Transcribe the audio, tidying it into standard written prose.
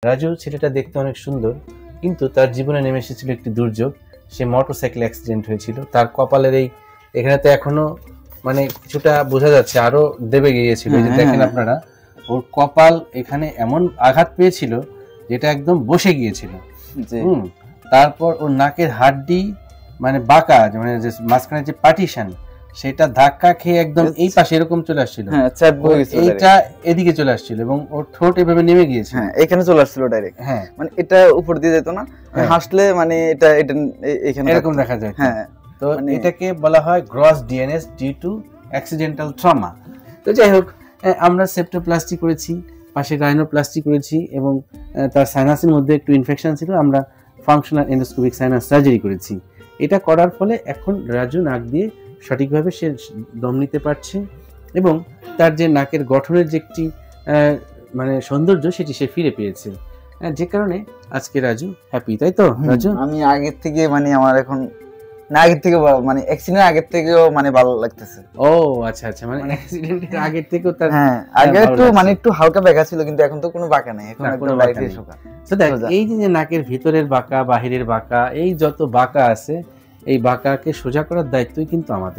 রাজু ছেলেটা দেখতে অনেক সুন্দর, কিন্তু তার জীবনে নেমে এসেছিল একটি দুর্যোগ। সে মোটরসাইকেল অ্যাক্সিডেন্ট হয়েছিল। তার কপালের এখানে তো এখনো মানে কিছুটা বোঝা যাচ্ছে, আরো দেবে গিয়েছিল। এই যে দেখেন আপনারা, ওর কপাল এখানে এমন আঘাত পেয়েছিল যেটা একদম বসে গিয়েছিল। তারপর ওর নাকের হাড্ডি মানে বাঁকা, মানে যে মাঝখানে যে পার্টিশন, সেটা ধাক্কা খেয়ে একদম এই পাশে এরকম চলে আসছিল, এইটা এদিকে চলে আসছিল এবং ওর ঠোঁট এভাবে নেমে গিয়েছে, এখানে চলে আসছিল ডাইরেক্ট। মানে এটা উপর দিয়ে যেত না, হাসলে মানে এটা এখানে এরকম দেখা যায়। তো এটাকে বলা হয় gross DNS due to accidental trauma. তো যাই হোক, আমরা সেপ্টোপ্লাস্টি করেছি, পাশে রাইনোপ্লাস্টি করেছি এবং তার সাইনাসের মধ্যে একটু ইনফেকশন ছিল, আমরা ফাংশনাল এন্ডোস্কোপিক সাইনাস সার্জারি করেছি। এটা করার ফলে এখন রাজু নাক দিয়ে সঠিকভাবে সে দম নিতে পারছে এবং তার যে নাকের গঠনের যে একটি মানে সৌন্দর্য, সেটি সে ফিরে পেয়েছে, যে কারণে আজকে রাজু হ্যাপি, তাই তো রাজু? আমি আগের থেকে মানে আমার এখন না, আগের থেকে মানে অ্যাক্সিডেন্ট আগের থেকেও মানে ভালো লাগতেছে। ও আচ্ছা আচ্ছা, মানে অ্যাক্সিডেন্টের আগের থেকেও তার আগে একটু মানে একটু হালকা বাঁকা ছিল, কিন্তু এখন তো কোনো বাঁকা নাই, এখন একদম লাইটলি সোজা। তো দেখ, এই যে নাকের ভিতরের বাঁকা, বাহিরের বাঁকা, এই যত বাঁকা আছে, এই বাঁকাকে সোজা করার দায়িত্বই কিন্তু আমাদের।